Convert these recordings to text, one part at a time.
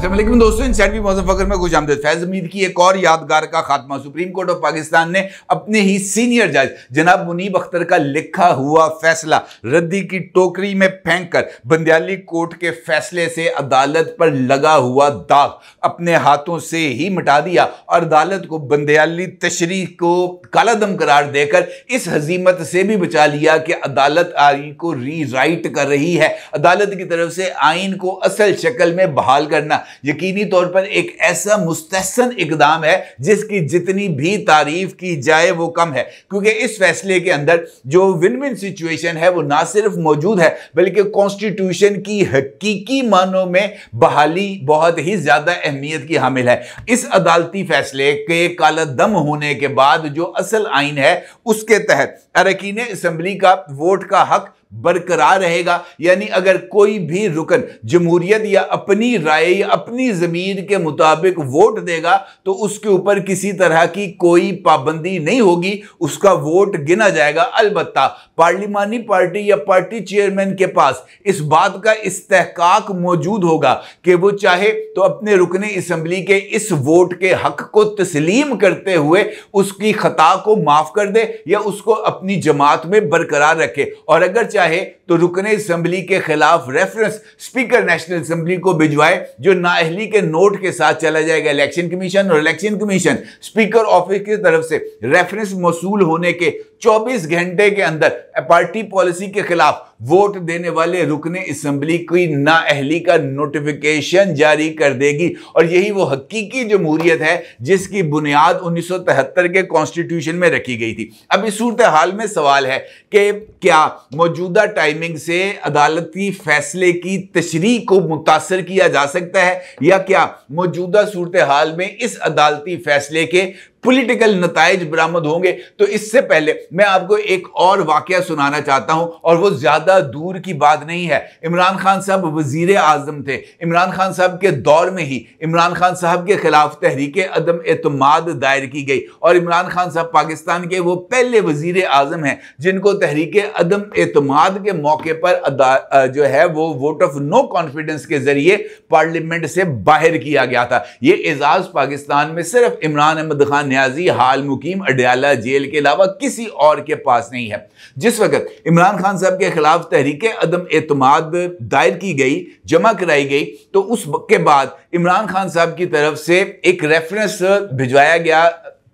अस्सलामुअलैकुम दोस्तों, इंसाइड भी मौसम फकर में खुश आमदीद। फैज हमीद की एक और यादगार का खात्मा। सुप्रीम कोर्ट ऑफ पाकिस्तान ने अपने ही सीनियर जज जनाब मुनीब अख्तर का लिखा हुआ फैसला रद्दी की टोकरी में फेंककर बंदियाली कोर्ट के फैसले से अदालत पर लगा हुआ दाग अपने हाथों से ही मिटा दिया और अदालत को बंदियाली तशरीह को कालादम करार देकर इस हजीमत से भी बचा लिया कि अदालत आइन को रीराइट कर रही है। अदालत की तरफ से आइन को असल शक्ल में बहाल करना यकीनी तौर पर एक ऐसा मुस्तहसन इकदाम है जिसकी जितनी भी तारीफ की जाए वो कम है, क्योंकि इस फैसले के अंदर जो विन विन सिचुएशन है वो ना सिर्फ मौजूद है बल्कि कॉन्स्टिट्यूशन की हकीकी मानों में बहाली बहुत ही ज्यादा अहमियत की हामिल है। इस अदालती फैसले के कालादम होने के बाद जो असल आइन है उसके तहत अरकान असेंबली का वोट का हक बरकरार रहेगा। यानी अगर कोई भी रुकन जमहूरियत या अपनी राय या अपनी जमीन के मुताबिक वोट देगा तो उसके ऊपर किसी तरह की कोई पाबंदी नहीं होगी, उसका वोट गिना जाएगा। अलबत्ता पार्लिमानी पार्टी या पार्टी चेयरमैन के पास इस बात का इस्तेहकाक मौजूद होगा कि वो चाहे तो अपने रुकन असेंबली के इस वोट के हक को तस्लीम करते हुए उसकी खता को माफ कर दे या उसको अपनी जमात में बरकरार रखे, और अगर चाहे तो रुकन असेंबली के खिलाफ रेफरेंस स्पीकर नेशनल असेंबली को भिजवाए, जो नाअहली के नोट के साथ चला जाएगा इलेक्शन कमीशन, और इलेक्शन कमीशन स्पीकर ऑफिस की तरफ से रेफरेंस मौसूल होने के 24 घंटे के अंदर पार्टी पॉलिसी के खिलाफ वोट देने वाले रुकन असेंबली की नाअहली का नोटिफिकेशन जारी कर देगी। और यही वो हकीकी जमहूरियत है जिसकी बुनियाद 1973 के कॉन्स्टिट्यूशन में रखी गई थी। अब इस सूरत हाल में सवाल है कि क्या मौजूदा टाइमिंग से अदालती फैसले की तशरीह को मुतासर किया जा सकता है, या क्या मौजूदा सूरत हाल में इस अदालती फैसले के पॉलिटिकल नताइज बरामद होंगे। तो इससे पहले मैं आपको एक और वाकया सुनाना चाहता हूं, और वो ज्यादा दूर की बात नहीं है। इमरान खान साहब वजीर आजम थे। इमरान खान साहब के दौर में ही इमरान खान साहब के खिलाफ तहरीक अदम एतमाद दायर की गई, और इमरान खान साहब पाकिस्तान के वो पहले वजीर आजम हैं जिनको तहरीक अदम एतमाद के मौके पर जो है वो वोट ऑफ नो कॉन्फिडेंस के जरिए पार्लियामेंट से बाहर किया गया था। ये एजाज पाकिस्तान में सिर्फ इमरान अहमद खान न्याजी हाल मुकीम अडयाला जेल के अलावा किसी और के पास नहीं है। जिस वक्त इमरान खान साहब के खिलाफ तहरीक अदम एतमाद दायर की गई, जमा कराई गई, तो उसके बाद इमरान खान साहब की तरफ से एक रेफरेंस भिजवाया गया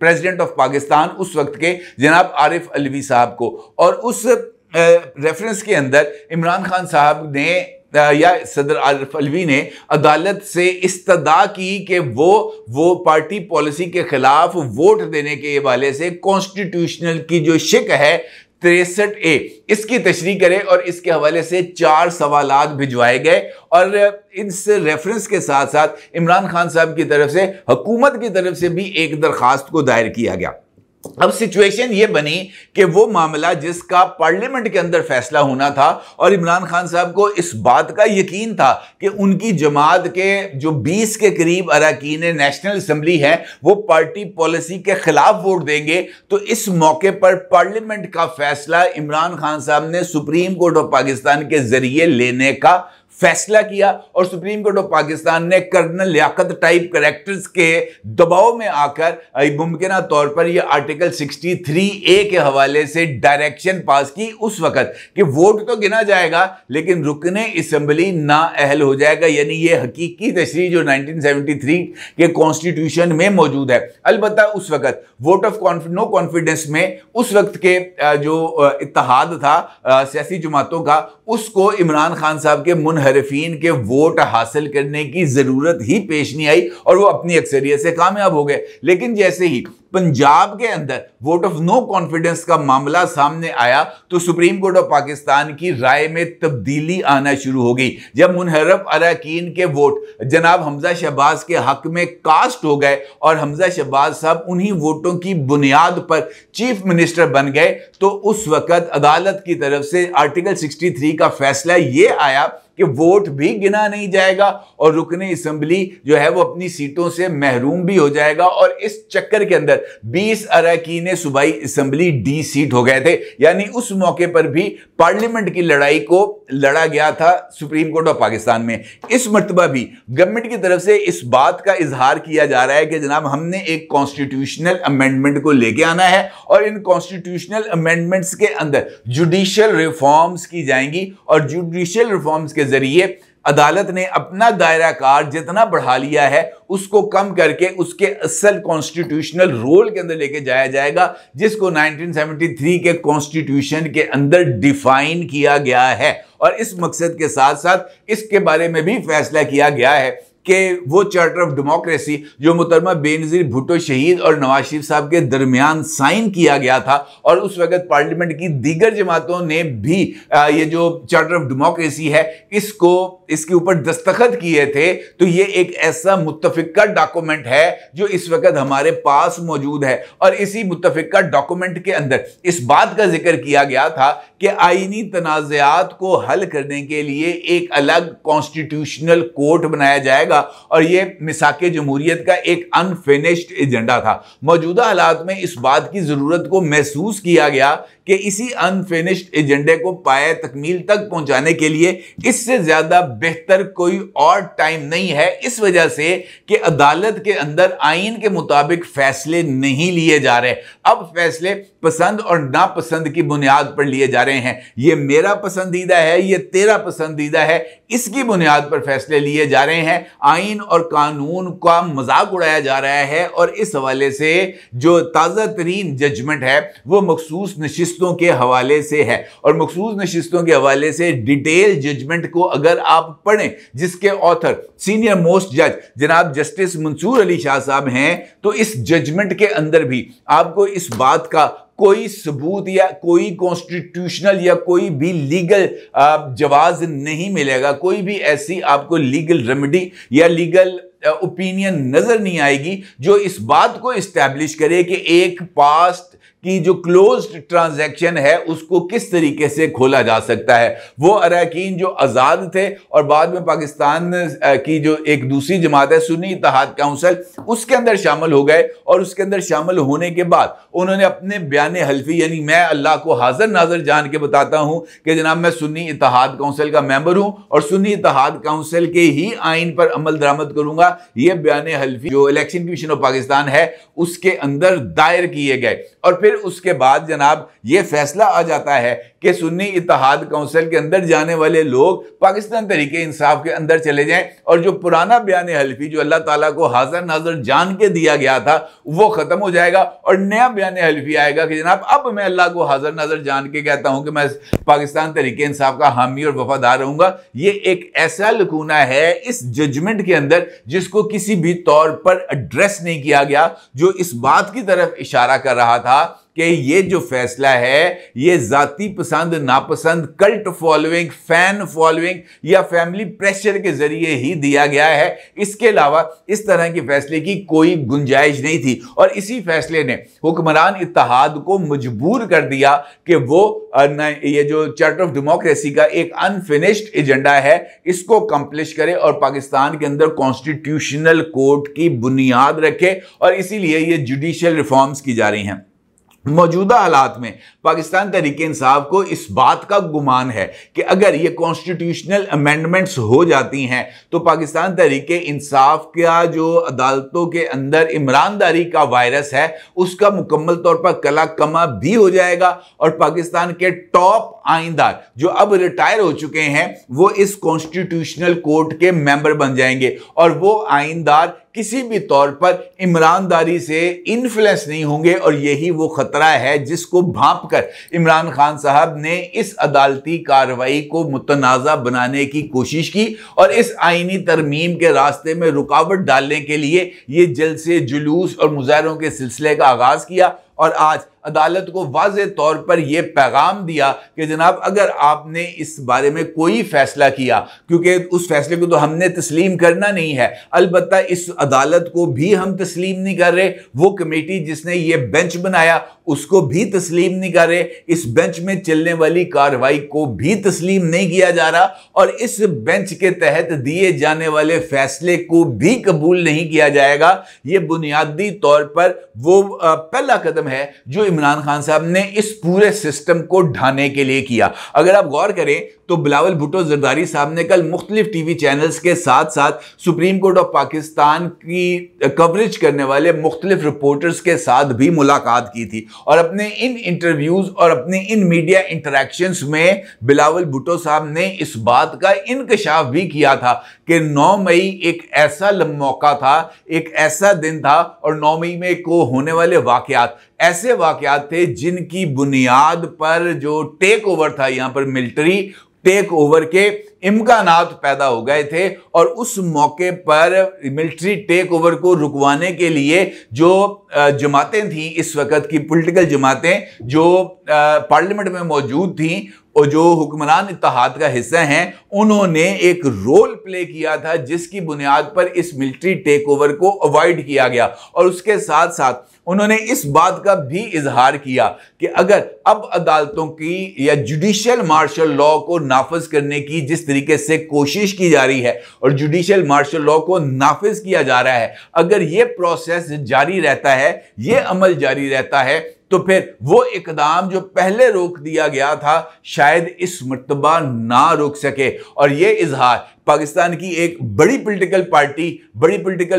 प्रेसिडेंट ऑफ पाकिस्तान उस वक्त के जनाब आरिफ अलवी साहब को, और उस रेफरेंस के अंदर इमरान खान साहब ने या सदर आरिफ अलवी ने अदालत से इस्तदा की कि वो पार्टी पॉलिसी के खिलाफ वोट देने के हवाले से कॉन्स्टिट्यूशनल की जो शिक है 63A इसकी तशरीह करे, और इसके हवाले से 4 सवालात भिजवाए गए, और इस रेफरेंस के साथ साथ इमरान खान साहब की तरफ से हुकूमत की तरफ से भी एक दरखास्त को दायर किया गया। अब सिचुएशन ये बनी कि वो मामला जिसका पार्लियामेंट के अंदर फैसला होना था, और इमरान खान साहब को इस बात का यकीन था कि उनकी जमात के जो 20 के करीब अरकान नेशनल असेंबली है वो पार्टी पॉलिसी के खिलाफ वोट देंगे, तो इस मौके पर पार्लियामेंट का फैसला इमरान खान साहब ने सुप्रीम कोर्ट ऑफ पाकिस्तान के जरिए लेने का फैसला किया, और सुप्रीम कोर्ट ऑफ पाकिस्तान ने कर्नल लियाकत टाइप करेक्टर्स के दबाव में आकर मुमकिन तौर पर यह आर्टिकल 63A के हवाले से डायरेक्शन पास की उस वक्त कि वोट तो गिना जाएगा लेकिन रुकने असेंबली नाअहल हो जाएगा। यानी यह हकीकी तशरीह जो 1973 के कॉन्स्टिट्यूशन में मौजूद है। अलबत्ता उस वक्त वोट ऑफ नो कॉन्फिडेंस में उस वक्त के जो इत्तेहाद था सियासी जमातों का, उसको इमरान खान साहब के मुनहरिफीन के वोट हासिल करने की जरूरत ही पेश नहीं आई, और वो अपनी अक्सरियत से कामयाब हो गए। लेकिन जैसे ही पंजाब के अंदर वोट ऑफ नो कॉन्फिडेंस का मामला सामने आया तो सुप्रीम कोर्ट ऑफ पाकिस्तान की राय में तब्दीली आना शुरू हो गई। जब मुनहरफ अरकान के वोट जनाब हमजा शहबाज के हक में कास्ट हो गए और हमजा शहबाज साहब उन्हीं वोटों की बुनियाद पर चीफ मिनिस्टर बन गए, तो उस वक्त अदालत की तरफ से आर्टिकल 63 का फैसला यह आया कि वोट भी गिना नहीं जाएगा और रुकने असम्बली जो है वो अपनी सीटों से महरूम भी हो जाएगा। और इस चक्कर के अंदर 20 अरकान सूबाई असम्बली डी सीट हो गए थे। यानी उस मौके पर भी पार्लियामेंट की लड़ाई को लड़ा गया था सुप्रीम कोर्ट ऑफ पाकिस्तान में। इस मर्तबा भी गवर्नमेंट की तरफ से इस बात का इजहार किया जा रहा है कि जनाब हमने एक कॉन्स्टिट्यूशनल अमेंडमेंट को लेके आना है और इन कॉन्स्टिट्यूशनल अमेंडमेंट्स के अंदर जुडिशियल रिफॉर्म्स की जाएंगी और जुडिशियल रिफॉर्म्स के जरिए अदालत ने अपना दायरा कार जितना बढ़ा लिया है उसको कम करके उसके असल कॉन्स्टिट्यूशनल रोल के अंदर लेके जाया जाएगा, जिसको 1973 के कॉन्स्टिट्यूशन के अंदर डिफाइन किया गया है। और इस मकसद के साथ साथ इसके बारे में भी फैसला किया गया है कि वो चार्टर ऑफ डेमोक्रेसी जो मुहतरमा बेनज़ीर भुट्टो शहीद और नवाज शरीफ साहब के दरमियान साइन किया गया था और उस वक्त पार्लियामेंट की दीगर जमातों ने भी ये जो चार्टर ऑफ डेमोक्रेसी है इसके ऊपर दस्तखत किए थे, तो ये एक ऐसा मुत्तफिका डॉक्यूमेंट है जो इस वक्त हमारे पास मौजूद है। और इसी मुत्तफिका डॉक्यूमेंट के अंदर इस बात का जिक्र किया गया था कि आईनी तनाज़ात को हल करने के लिए एक अलग कॉन्स्टिट्यूशनल कोर्ट बनाया जाएगा और यह मिसाके जमहूरियत का एक अनफिनिश्ड एजेंडा था। मौजूदा हालात में इस बात की जरूरत को महसूस किया गया कि इसी अनफिनिश्ड एजेंडे को पाए तकमील तक पहुंचाने के लिए इससे ज्यादा बेहतर कोई और टाइम नहीं है, इस वजह से कि अदालत के अंदर आईन के मुताबिक फैसले नहीं लिए जा रहे। अब फैसले पसंद और नापसंद की बुनियाद पर लिए जा रहे हैं। ये मेरा पसंदीदा है, ये तेरा पसंदीदा है, इसकी बुनियाद पर फैसले लिए जा रहे हैं। आईन और कानून का मजाक उड़ाया जा रहा है और इस हवाले से जो ताज़ा तरीन जजमेंट है वो मखसूस नशिस्तों के हवाले से है और मखसूस नशिस्तों के हवाले से डिटेल जजमेंट को अगर आप पढ़ें जिसके ऑथर सीनियर मोस्ट जज जनाब जस्टिस मंसूर अली शाह साहब हैं, तो इस जजमेंट के अंदर भी आपको इस बात का कोई सबूत या कोई कॉन्स्टिट्यूशनल या कोई भी लीगल जवाज नहीं मिलेगा। कोई भी ऐसी आपको लीगल रेमेडी या लीगल ओपिनियन नजर नहीं आएगी जो इस बात को इस्टेब्लिश करे कि एक पास्ट की जो क्लोज्ड ट्रांजैक्शन है उसको किस तरीके से खोला जा सकता है। वो अरकान जो आज़ाद थे और बाद में पाकिस्तान की जो एक दूसरी जमात है सुन्नी इत्तेहाद काउंसिल उसके अंदर शामिल हो गए और उसके अंदर शामिल होने के बाद उन्होंने अपने बयान हल्फी यानी मैं अल्लाह को हाजिर नाजर जान के बताता हूं कि जनाब मैं सुन्नी इत्तेहाद काउंसिल का मेंबर हूं और सुन्नी इत्तेहाद काउंसिल के ही आइन पर अमल दरामद करूंगा, ये बयान हल्फी जो इलेक्शन कमीशन ऑफ पाकिस्तान है उसके अंदर दायर किए गए। और फिर उसके बाद जनाब ये फैसला आ जाता है कि सुन्नी इत्तेहाद काउंसिल के अंदर जाने वाले लोग पाकिस्तान तहरीक इंसाफ के अंदर चले जाएं और जो पुराना बयान हल्फी जो अल्लाह ताला को हाजिर नाजर जान के दिया गया था वो खत्म हो जाएगा और नया बयान हल्फी आएगा कि जनाब अब मैं अल्लाह को हाजिर नाजर जान के कहता हूं कि मैं पाकिस्तान तहरीक इंसाफ का हामी और वफादार रहूंगा। ये एक ऐसा लकूना है इस जजमेंट के अंदर जिसको किसी भी तौर पर एड्रेस नहीं किया गया, जो इस बात की तरफ इशारा कर रहा था कि ये जो फैसला है ये जाती पसंद नापसंद कल्ट फॉलोइंग फैन फॉलोइंग या फैमिली प्रेशर के जरिए ही दिया गया है। इसके अलावा इस तरह के फैसले की कोई गुंजाइश नहीं थी और इसी फैसले ने हुक्मरान इत्तेहाद को मजबूर कर दिया कि वो ये जो चार्टर ऑफ डेमोक्रेसी का एक अनफिनिश्ड एजेंडा है इसको कंप्लीट करे और पाकिस्तान के अंदर कॉन्स्टिट्यूशनल कोर्ट की बुनियाद रखे और इसीलिए ये जुडिशियल रिफॉर्म्स की जा रही हैं। मौजूदा हालात में पाकिस्तान तहरीक इंसाफ को इस बात का गुमान है कि अगर ये कॉन्स्टिट्यूशनल अमेंडमेंट्स हो जाती हैं तो पाकिस्तान तहरीक इंसाफ का जो अदालतों के अंदर ईमानदारी का वायरस है उसका मुकम्मल तौर पर कला कमा भी हो जाएगा और पाकिस्तान के टॉप आइंदार जो अब रिटायर हो चुके हैं वो इस कॉन्स्टिट्यूशनल कोर्ट के मेंबर बन जाएंगे और वो आइंदार किसी भी तौर पर ईमानदारी से इन्फ्लुएंस नहीं होंगे और यही वो खतरा है जिसको भांप कर इमरान खान साहब ने इस अदालती कार्रवाई को मुतनाज़ा बनाने की कोशिश की और इस आईनी तरमीम के रास्ते में रुकावट डालने के लिए ये जलसे जुलूस और मुजाहरों के सिलसिले का आगाज किया और आज अदालत को वाज़ेह तौर पर यह पैगाम दिया कि जनाब अगर आपने इस बारे में कोई फैसला किया, क्योंकि उस फैसले को तो हमने तस्लीम करना नहीं है, अलबत्ता इस अदालत को भी हम तस्लीम नहीं कर रहे। वो कमेटी जिसने ये बेंच बनाया उसको भी तस्लीम नहीं कर रहे, इस बेंच में चलने वाली कार्रवाई को भी तस्लीम नहीं किया जा रहा और इस बेंच के तहत दिए जाने वाले फैसले को भी कबूल नहीं किया जाएगा। यह बुनियादी तौर पर वो पहला कदम है जो इमरान खान साहब ने इस पूरे सिस्टम को ढाने के लिए किया। अगर आप गौर करें तो बिलावल भुट्टो जरदारी साहब ने कल मुख्तलिफ टीवी चैनल्स के साथ साथ सुप्रीम कोर्ट ऑफ पाकिस्तान की कवरेज करने वाले मुख्तलिफ रिपोर्टर्स के साथ भी मुलाकात की थी और अपने इन इंटरव्यूज और अपने इन मीडिया इंटरेक्शंस में बिलावल भुट्टो साहब ने इस बात का इंकशाफ भी किया था कि 9 मई एक ऐसा मौका था, एक ऐसा दिन था और 9 मई में को होने वाले वाकयात ऐसे वाकयात थे जिनकी बुनियाद पर जो टेक ओवर था, यहां पर मिलिट्री टेक ओवर के इम्कानात पैदा हो गए थे और उस मौके पर मिलिट्री टेक ओवर को रुकवाने के लिए जो जमातें थी, इस वक्त की पॉलिटिकल जमातें जो पार्लियामेंट में मौजूद थी और जो हुक्मरान इत्तेहाद का हिस्सा हैं, उन्होंने एक रोल प्ले किया था जिसकी बुनियाद पर इस मिलिट्री टेक ओवर को अवॉइड किया गया। और उसके साथ साथ उन्होंने इस बात का भी इजहार किया कि अगर अब अदालतों की या जुडिशियल मार्शल लॉ को नाफिज करने की जिस तरीके से कोशिश की जा रही है और जुडिशियल मार्शल लॉ को नाफिज किया जा रहा है, अगर यह प्रोसेस जारी रहता है, यह अमल जारी रहता है, तो फिर वो इकदाम जो पहले रोक दिया गया था शायद इस मर्तबा ना रोक सके। और ये इजहार पाकिस्तान की एक बड़ी पॉलिटिकल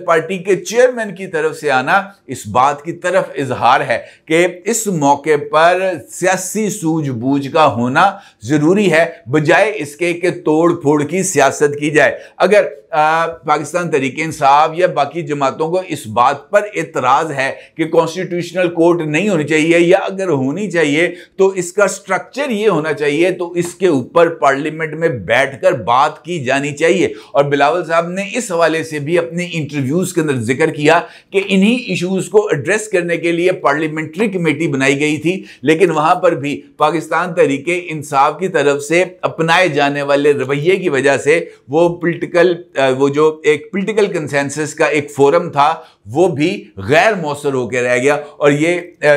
पार्टी के चेयरमैन की तरफ से आना इस बात की तरफ इजहार है कि इस मौके पर सियासी सूझबूझ का होना जरूरी है, बजाय इसके कि तोड़ फोड़ की सियासत की जाए। अगर पाकिस्तान तहरीक इंसाफ या बाकी जमातों को इस बात पर एतराज है कि कॉन्स्टिट्यूशनल कोर्ट नहीं होनी चाहिए या अगर होनी चाहिए तो इसका स्ट्रक्चर ये होना चाहिए, तो इसके ऊपर पार्लियामेंट में बैठकर बात की जानी चाहिए। और बिलावल साहब ने इस हवाले से भी अपने इंटरव्यूज के अंदर जिक्र किया कि इन्हीं इश्यूज को एड्रेस करने के लिए पार्लियामेंट्री कमेटी बनाई गई थी, लेकिन वहां पर भी पाकिस्तान तहरीक इंसाफ की तरफ से अपनाए जाने वाले रवैये की वजह से वो जो एक पॉलिटिकल कंसेंसस का एक फोरम था वो भी गैर मौसर होकर रह गया। और ये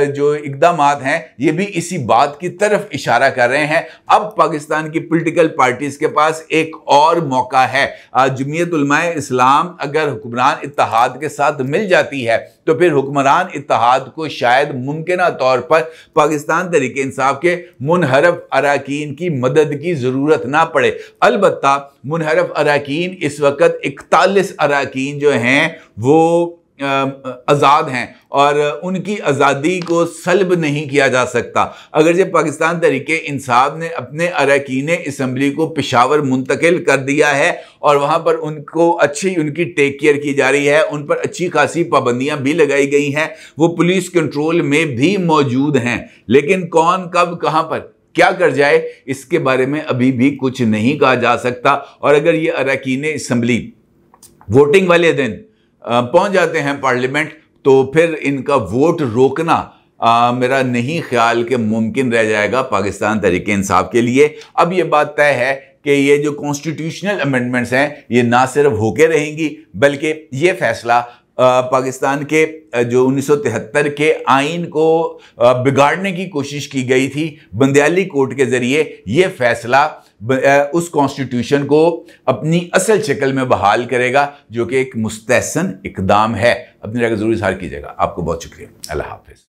जो इकदामात हैं ये भी इसी बात की तरफ इशारा कर रहे हैं। अब पाकिस्तान की पॉलिटिकल पार्टीज के पास एक और मौका है। जमीयत उलमाए इस्लाम अगर हुक्मरान इत्तेहाद के साथ मिल जाती है तो फिर हुक्मरान इत्तेहाद को शायद मुमकिना तौर पर पाकिस्तान तहरीक इंसाफ के मुनहरफ अराकीन की मदद की जरूरत ना पड़े। अलबत्ता मुनहरफ अराकीन इस वक्त 41 अराकीन जो हैं वो आज़ाद हैं और उनकी आज़ादी को सल्ब नहीं किया जा सकता। अगर जब पाकिस्तान तहरीक इंसाफ ने अपने अरकान असम्बली को पेशावर मुंतकिल कर दिया है और वहाँ पर उनको अच्छी उनकी टेक केयर की जा रही है, उन पर अच्छी खासी पाबंदियाँ भी लगाई गई हैं, वो पुलिस कंट्रोल में भी मौजूद हैं, लेकिन कौन कब कहाँ पर क्या कर जाए इसके बारे में अभी भी कुछ नहीं कहा जा सकता। और अगर ये अरकान असम्बली वोटिंग वाले दिन पहुंच जाते हैं पार्लियामेंट तो फिर इनका वोट रोकना मेरा नहीं ख्याल कि मुमकिन रह जाएगा पाकिस्तान तहरीक इंसाफ के लिए। अब ये बात तय है कि ये जो कॉन्स्टिट्यूशनल अमेंडमेंट्स हैं ये ना सिर्फ होके रहेंगी बल्कि ये फैसला पाकिस्तान के जो 1973 के आइन को बिगाड़ने की कोशिश की गई थी बंदियाली कोर्ट के जरिए, ये फैसला उस कॉन्स्टिट्यूशन को अपनी असल शक्ल में बहाल करेगा जो कि एक मुस्तहसन इकदाम है। अपनी राय का जरूर इज़हार कीजिएगा। आपको बहुत शुक्रिया। अल्लाह हाफिज़।